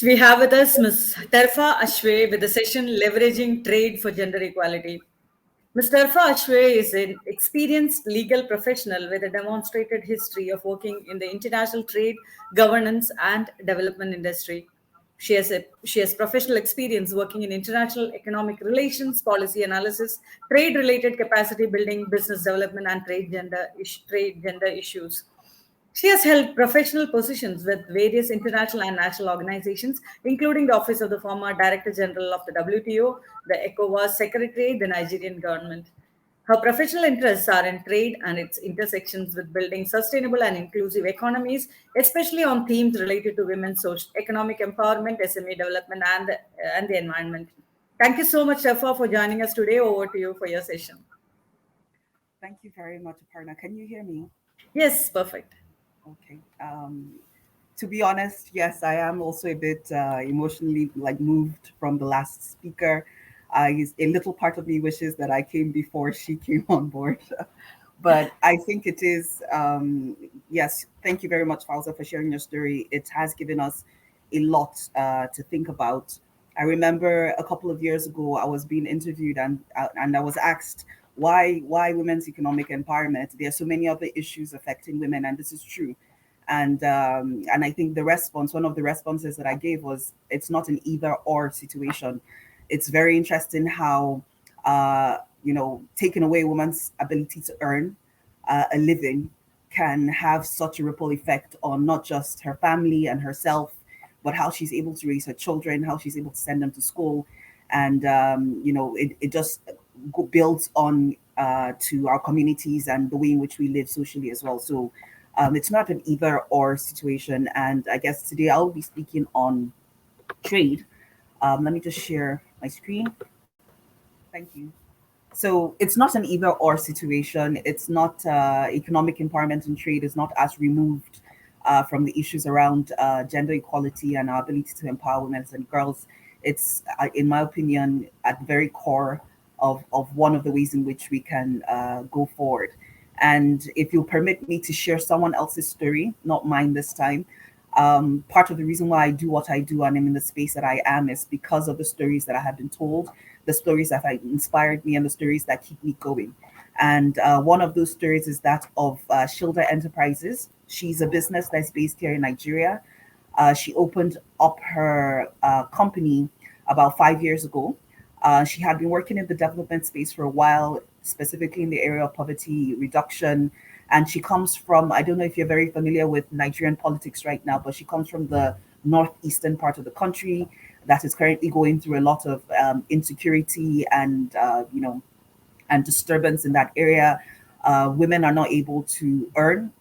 We have with us Ms. Terfa Ashwe with the session Leveraging Trade for Gender Equality. Ms. Terfa Ashwe is an experienced legal professional with a demonstrated history of working in the international trade, governance, and development industry. She has professional experience working in international economic relations, policy analysis, trade-related capacity building, business development, and trade gender issues. She has held professional positions with various international and national organizations, including the Office of the former Director General of the WTO, the ECOWAS Secretary, the Nigerian government. Her professional interests are in trade and its intersections with building sustainable and inclusive economies, especially on themes related to women's social, economic empowerment, SME development, and the environment. Thank you so much, Shafa, for joining us today. Over to you for your session. Thank you very much, Aparna. Can you hear me? Yes, perfect. Okay. To be honest, yes, I am also a bit emotionally moved from the last speaker. A little part of me wishes that I came before she came on board. But I think it is, yes, thank you very much, Fauza, for sharing your story. It has given us a lot to think about. I remember a couple of years ago, I was being interviewed and I was asked, why women's economic empowerment? There are so many other issues affecting women, and this is true. And I think one of the responses that I gave was, it's not an either or situation. It's very interesting how taking away a woman's ability to earn a living can have such a ripple effect on not just her family and herself, but how she's able to raise her children, how she's able to send them to school, and it just builds on to our communities and the way in which we live socially as well. So it's not an either or situation. And I guess today I'll be speaking on trade. Let me just share my screen. Thank you. So it's not an either or situation. It's not economic empowerment and trade is not as removed from the issues around gender equality and our ability to empower women and girls. It's, in my opinion, at the very core of one of the ways in which we can go forward. And if you'll permit me to share someone else's story, not mine this time, part of the reason why I do what I do and I'm in the space that I am is because of the stories that I have been told, the stories that have inspired me, and the stories that keep me going. And one of those stories is that of Shilda Enterprises. She's a business that's based here in Nigeria. She opened up her company about 5 years ago. She had been working in the development space for a while, specifically in the area of poverty reduction. And she comes from, I don't know if you're very familiar with Nigerian politics right now, but she comes from the northeastern part of the country that is currently going through a lot of insecurity and, and disturbance in that area. Women are not able to earn.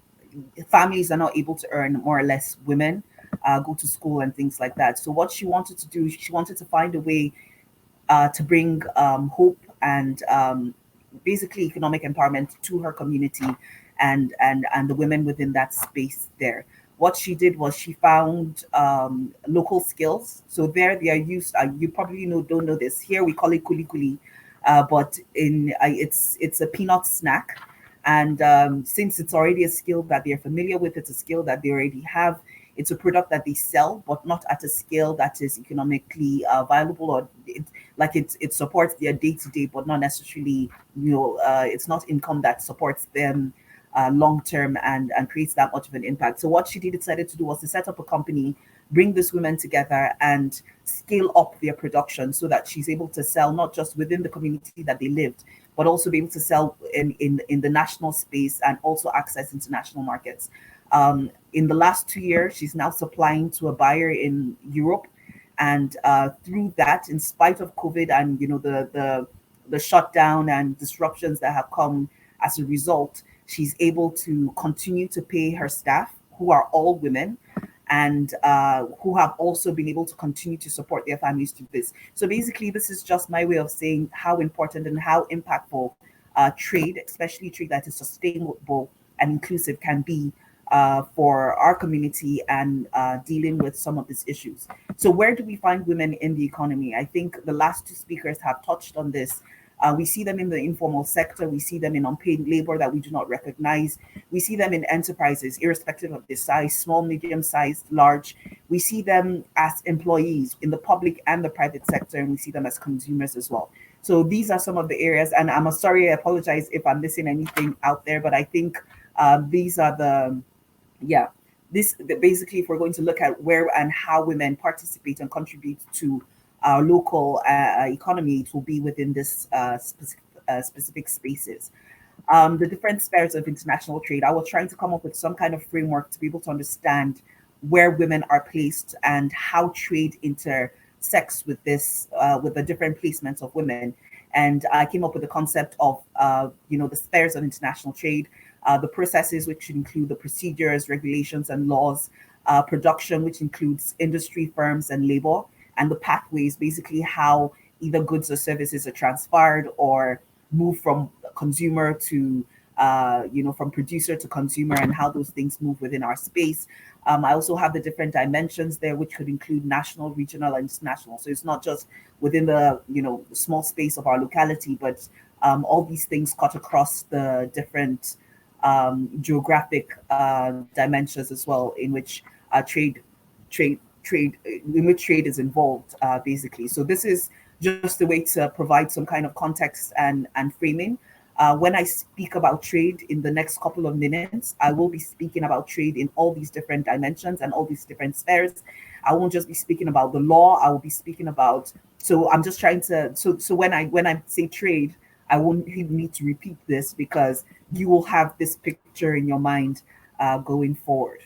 Families are not able to earn, more or less. Women go to school and things like that. So what she wanted to do, she wanted to find a way to bring hope and basically economic empowerment to her community and the women within that space there. What she did was she found local skills. So there they are used. You probably don't know this. Here we call it kuli kuli, but it's a peanut snack. And since it's already a skill that they're familiar with, it's a skill that they already have. It's a product that they sell, but not at a scale that is economically viable, or it supports their day to day, but not necessarily, it's not income that supports them long term and creates that much of an impact. So what she decided to do was to set up a company, bring these women together, and scale up their production so that she's able to sell not just within the community that they lived, but also be able to sell in the national space and also access international markets. In the last 2 years, she's now supplying to a buyer in Europe, and through that, in spite of COVID and the shutdown and disruptions that have come as a result, she's able to continue to pay her staff, who are all women, and who have also been able to continue to support their families through this. So basically, this is just my way of saying how important and how impactful trade, especially trade that is sustainable and inclusive, can be for our community and dealing with some of these issues. So where do we find women in the economy? I think the last two speakers have touched on this. We see them in the informal sector. We see them in unpaid labor that we do not recognize. We see them in enterprises, irrespective of their size, small, medium-sized, large. We see them as employees in the public and the private sector, and we see them as consumers as well. So these are some of the areas, and I'm sorry, I apologize if I'm missing anything out there, but I think these are the, yeah, basically, if we're going to look at where and how women participate and contribute to our local economy, it will be within this specific spaces. The different spheres of international trade, I was trying to come up with some kind of framework to be able to understand where women are placed and how trade intersects with this, with the different placements of women. And I came up with the concept of, the spheres of international trade, the processes, which include the procedures, regulations, and laws, production, which includes industry, firms, and labor, and the pathways, basically how either goods or services are transferred or move from consumer to, from producer to consumer, and how those things move within our space. I also have the different dimensions there, which could include national, regional, and international. So it's not just within the, small space of our locality, but all these things cut across the different geographic dimensions as well, in which in which trade is involved, basically. So this is just a way to provide some kind of context and framing. When I speak about trade in the next couple of minutes, I will be speaking about trade in all these different dimensions and all these different spheres. I won't just be speaking about the law. I will be speaking about. So I'm just trying to. So when I say trade, I won't need to repeat this because you will have this picture in your mind going forward.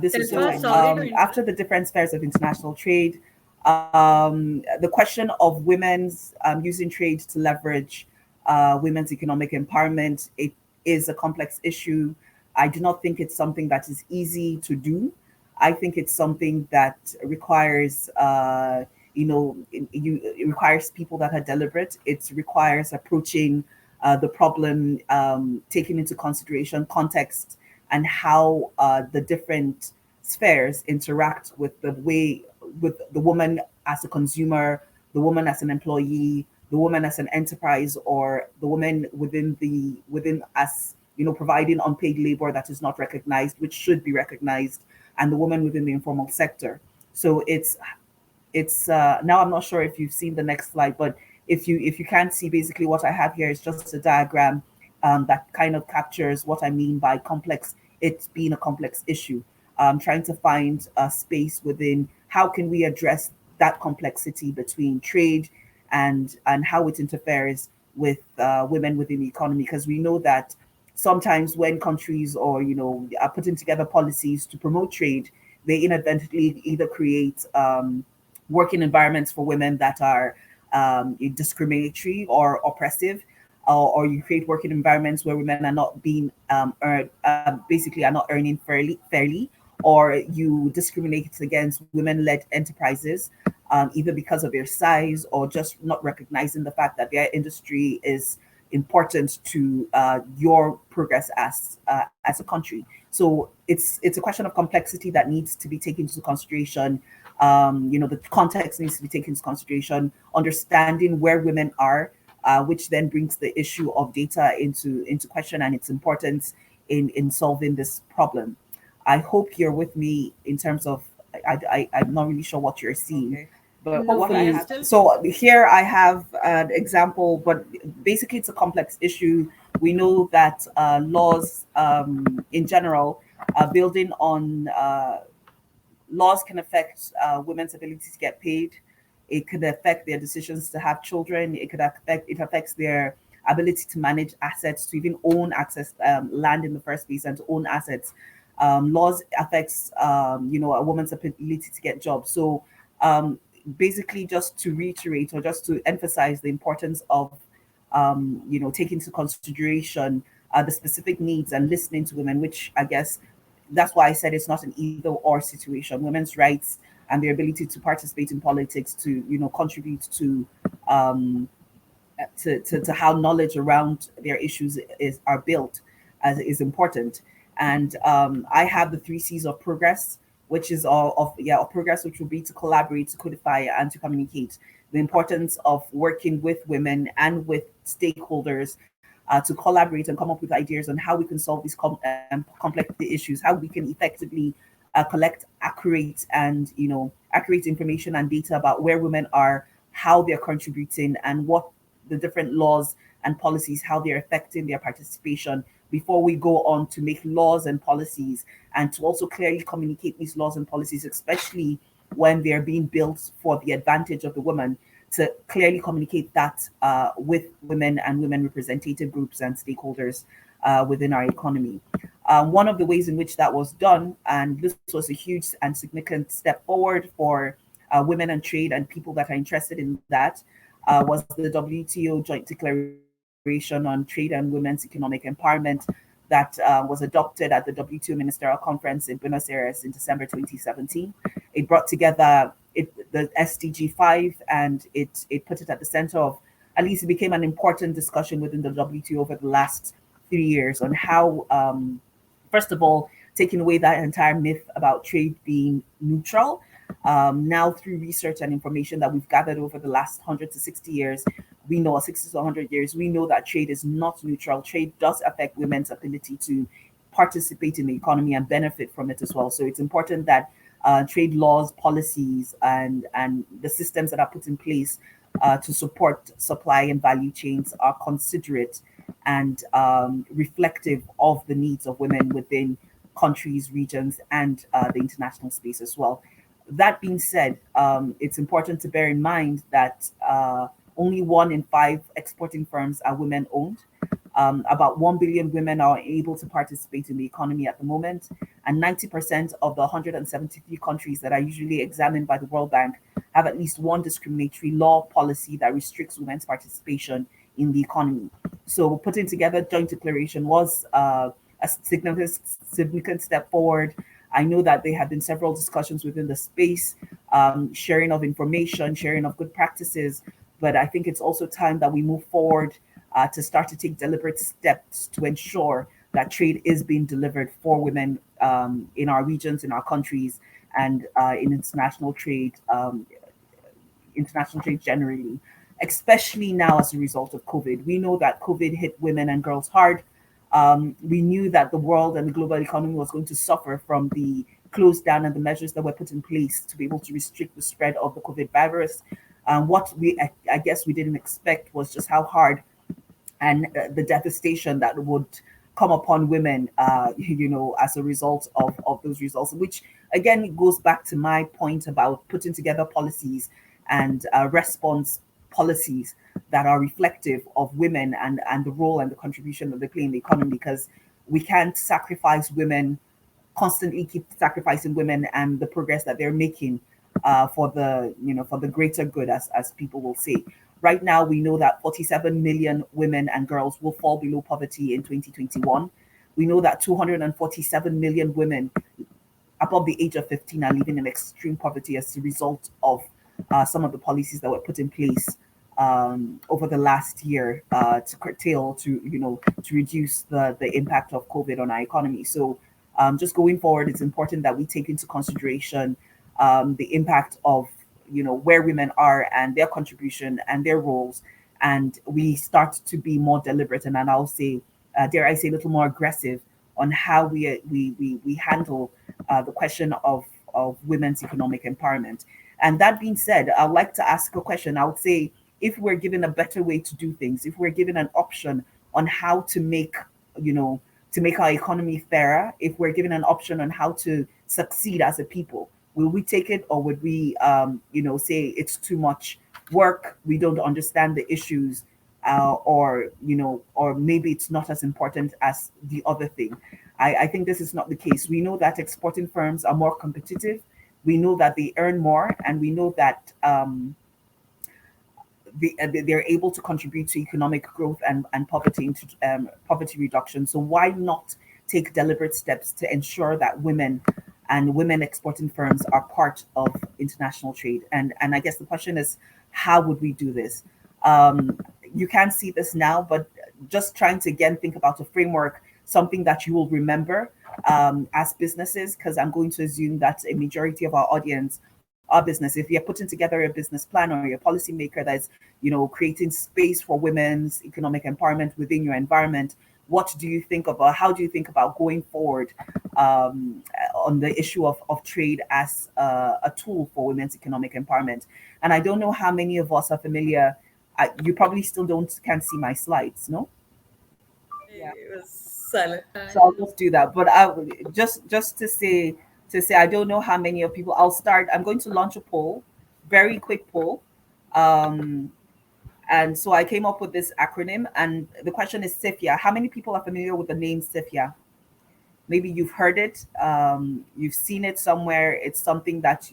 This is after the different spheres of international trade. The question of women's using trade to leverage women's economic empowerment, it is a complex issue. I do not think it's something that is easy to do. I think it's something that requires, it requires people that are deliberate. It requires approaching the problem, taking into consideration context and how the different spheres interact with the way, with the woman as a consumer, the woman as an employee, the woman as an enterprise, or the woman within as providing unpaid labor that is not recognized, which should be recognized, and the woman within the informal sector. So it's now I'm not sure if you've seen the next slide, but if you can't see, basically what I have here is just a diagram that kind of captures what I mean by complex. It's being a complex issue. Trying to find a space within how can we address that complexity between trade and how it interferes with women within the economy, because we know that sometimes when countries or are putting together policies to promote trade, they inadvertently either create working environments for women that are discriminatory or oppressive, or you create working environments where women are not being basically are not earning fairly, or you discriminate against women-led enterprises, either because of their size or just not recognizing the fact that their industry is important to your progress as a country. So it's a question of complexity that needs to be taken into consideration. The context needs to be taken into consideration, understanding where women are, which then brings the issue of data into question and its importance in solving this problem. I hope you're with me in terms of, I'm not really sure what you're seeing. Okay. But hopefully, so here I have an example, but basically it's a complex issue. We know that laws in general, building on laws can affect women's ability to get paid. It could affect their decisions to have children. It affects their ability to manage assets, to even own access land in the first place and to own assets. Laws affects a woman's ability to get jobs. So basically, just to reiterate or just to emphasize the importance of taking into consideration the specific needs and listening to women, which I guess that's why I said it's not an either or situation. Women's rights and their ability to participate in politics, to contribute to how knowledge around their issues are built is important. And I have the 3 C's of progress, which is of progress, which will be to collaborate, to codify, and to communicate. the importance of working with women and with stakeholders to collaborate and come up with ideas on how we can solve these complex issues, how we can effectively collect accurate information and data about where women are, how they're contributing, and what the different laws and policies, how they're affecting their participation before we go on to make laws and policies, and to also clearly communicate these laws and policies, especially when they're being built for the advantage of the woman, to clearly communicate that with women and women representative groups and stakeholders within our economy. One of the ways in which that was done, and this was a huge and significant step forward for women and trade and people that are interested in that, was the WTO Joint Declaration on Trade and Women's Economic Empowerment that was adopted at the WTO Ministerial Conference in Buenos Aires in December 2017. It brought together the SDG5, and it put it at the center of, at least it became an important discussion within the WTO over the last 3 years on how, first of all, taking away that entire myth about trade being neutral. Now, through research and information that we've gathered over the last 100 to 60 years, we know, 60 to 100 years, we know that trade is not neutral. Trade does affect women's ability to participate in the economy and benefit from it as well. So it's important that trade laws, policies, and the systems that are put in place to support supply and value chains are considerate and reflective of the needs of women within countries, regions, and the international space as well. That being said, it's important to bear in mind that only 1 in 5 exporting firms are women owned. About 1 billion women are able to participate in the economy at the moment, and 90% of the 173 countries that are usually examined by the World Bank have at least one discriminatory law policy that restricts women's participation in the economy. So putting together joint declaration was a significant step forward. I know that there have been several discussions within the space, sharing of information, sharing of good practices, but I think it's also time that we move forward to start to take deliberate steps to ensure that trade is being delivered for women in our regions, in our countries, and in international trade generally, especially now as a result of COVID. We know that COVID hit women and girls hard. We knew that the world and the global economy was going to suffer from the close down and the measures that were put in place to be able to restrict the spread of the COVID virus. What I guess we didn't expect was just how hard and the devastation that would come upon women, as a result of those results, which again goes back to my point about putting together policies and response policies that are reflective of women and the role and the contribution that they play in the economy, because we can't sacrifice women, constantly keep sacrificing women and the progress that they're making for the greater good, as people will say. Right now, we know that 47 million women and girls will fall below poverty in 2021. We know that 247 million women above the age of 15 are living in extreme poverty as a result of some of the policies that were put in place over the last year to curtail, to reduce the impact of COVID on our economy. So just going forward, it's important that we take into consideration the impact of where women are and their contribution and their roles, and we start to be more deliberate and I'll say, dare I say, a little more aggressive on how we handle the question of women's economic empowerment. And that being said, I'd like to ask a question. I would say, if we're given a better way to do things, if we're given an option on how to make our economy fairer, if we're given an option on how to succeed as a people, will we take it, or would we, say it's too much work, we don't understand the issues, or maybe it's not as important as the other thing? I think this is not the case. We know that exporting firms are more competitive. We know that they earn more, and we know that they're able to contribute to economic growth and poverty reduction. So why not take deliberate steps to ensure that women and women exporting firms are part of international trade? And I guess the question is, how would we do this? You can't see this now, but just trying to again think about a framework, something that you will remember as businesses, because I'm going to assume that a majority of our audience our business. If you're putting together a business plan or you're a policymaker that's, creating space for women's economic empowerment within your environment, what do you think about, how do you think about going forward on the issue of trade as a tool for women's economic empowerment? And I don't know how many of us are familiar. You probably still can't see my slides, no? Yeah. It was silent. So I'll just do that. But I would just to say I don't know how many of people. I'm going to launch a poll, very quick poll. Um, and so I came up with this acronym, and the question is SIFIA. How many people are familiar with the name SIFIA? Maybe you've heard it, you've seen it somewhere. It's something that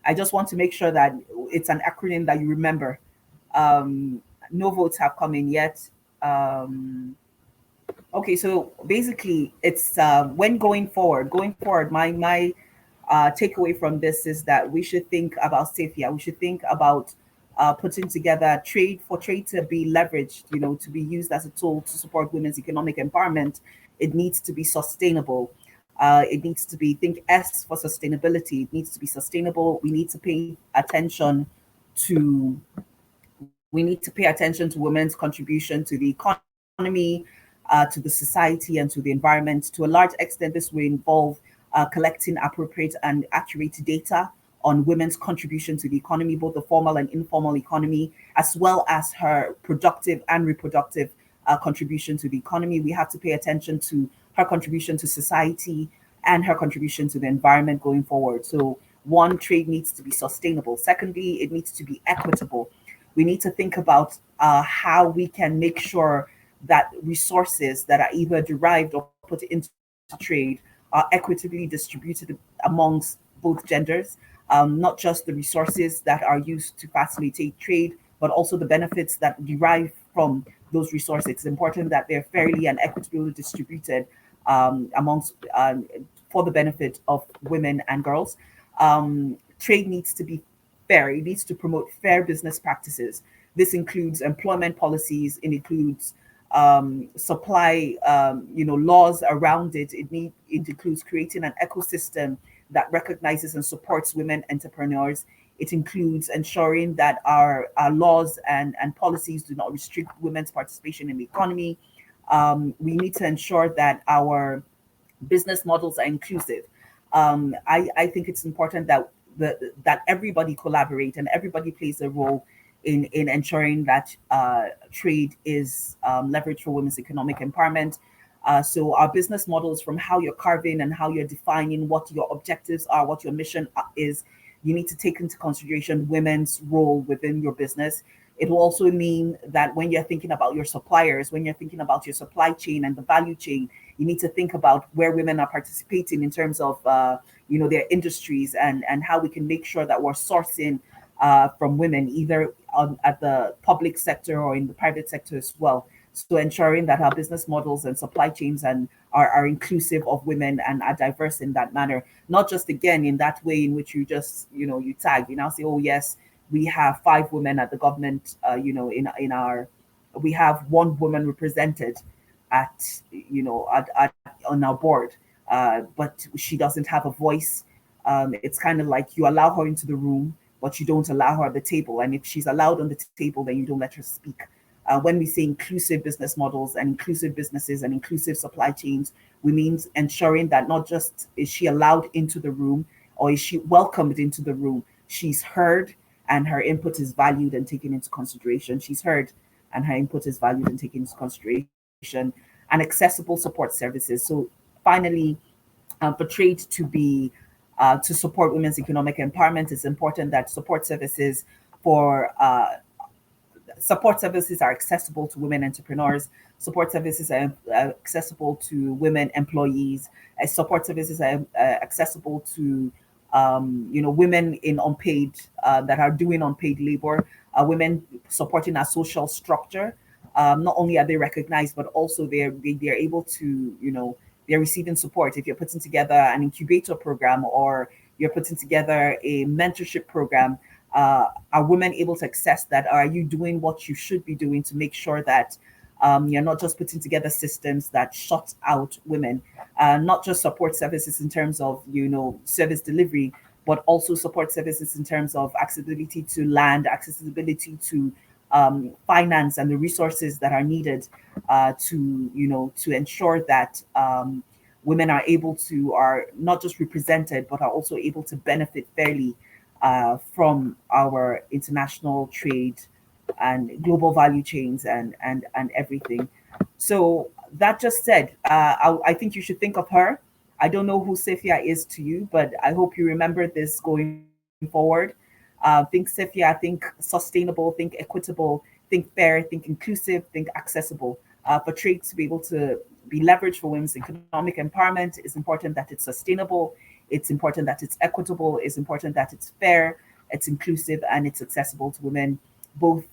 I just want to make sure that it's an acronym that you remember. No votes have come in yet. Okay, so basically, it's when going forward, my takeaway from this is that we should think about safety. We should think about putting together trade to be leveraged, to be used as a tool to support women's economic empowerment. It needs to be sustainable. It needs to be, think S for sustainability. It needs to be sustainable. We need to pay attention to women's contribution to the economy, to the society, and to the environment. To a large extent, this will involve collecting appropriate and accurate data on women's contribution to the economy, both the formal and informal economy, as well as her productive and reproductive contribution to the economy. We have to pay attention to her contribution to society and her contribution to the environment going forward. So one, trade needs to be sustainable. Secondly, it needs to be equitable. We need to think about how we can make sure that resources that are either derived or put into trade are equitably distributed amongst both genders, not just the resources that are used to facilitate trade, but also the benefits that derive from those resources. It's important that they're fairly and equitably distributed amongst for the benefit of women and girls. Trade needs to be fair. It needs to promote fair business practices. This includes employment policies. It includes supply, laws around it. It includes creating an ecosystem that recognizes and supports women entrepreneurs. It includes ensuring that our laws and policies do not restrict women's participation in the economy. We need to ensure that our business models are inclusive. I think it's important that that everybody collaborate and everybody plays a role in ensuring that trade is leveraged for women's economic empowerment. So our business models, from how you're carving and how you're defining what your objectives are, what your mission is, you need to take into consideration women's role within your business. It will also mean that when you're thinking about your suppliers, when you're thinking about your supply chain and the value chain, you need to think about where women are participating in terms of their industries, and how we can make sure that we're sourcing from women, either at the public sector or in the private sector as well. So ensuring that our business models and supply chains are inclusive of women and are diverse in that manner, not just again in that way in which you just you tag, you now say, oh yes, we have 5 women at the government, in our, we have 1 woman represented at on our board, but she doesn't have a voice. It's kind of like you allow her into the room, but you don't allow her at the table. And if she's allowed on the table, then you don't let her speak. When we say inclusive business models and inclusive businesses and inclusive supply chains, we mean ensuring that not just is she allowed into the room or is she welcomed into the room, she's heard and her input is valued and taken into consideration. She's heard and her input is valued and taken into consideration. And accessible support services. So finally, for trade to be to support women's economic empowerment, it's important that support services are accessible to women entrepreneurs. Support services are accessible to women employees. Support services are accessible to women in unpaid that are doing unpaid labor. Women supporting our social structure. Not only are they recognized, but also they're able to they're receiving support. If you're putting together an incubator program or you're putting together a mentorship program, are women able to access that? Are you doing what you should be doing to make sure that you're not just putting together systems that shut out women, not just support services in terms of service delivery, but also support services in terms of accessibility to land, accessibility to finance and the resources that are needed to ensure that women are not just represented but are also able to benefit fairly from our international trade and global value chains and everything. So that just said, I think you should think of her. I don't know who Safia is to you, but I hope you remember this going forward. Think Safia, think sustainable, think equitable, think fair, think inclusive, think accessible. For trade to be able to be leveraged for women's economic empowerment, it's important that it's sustainable, it's important that it's equitable, it's important that it's fair, it's inclusive, and it's accessible to women, both,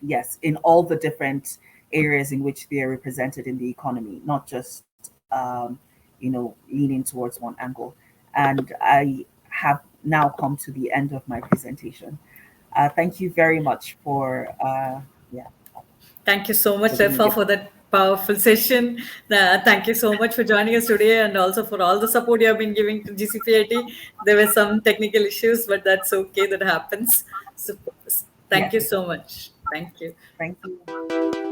yes, in all the different areas in which they are represented in the economy, not just leaning towards one angle. And I have now come to the end of my presentation. Thank you very much for yeah. Thank you so much, for being Terfa, here. for that powerful session. Thank you so much for joining us today and also for all the support you have been giving to GCPIT. There were some technical issues, but that's okay. That happens. So, thank Yes, you so much. Thank you. thank you.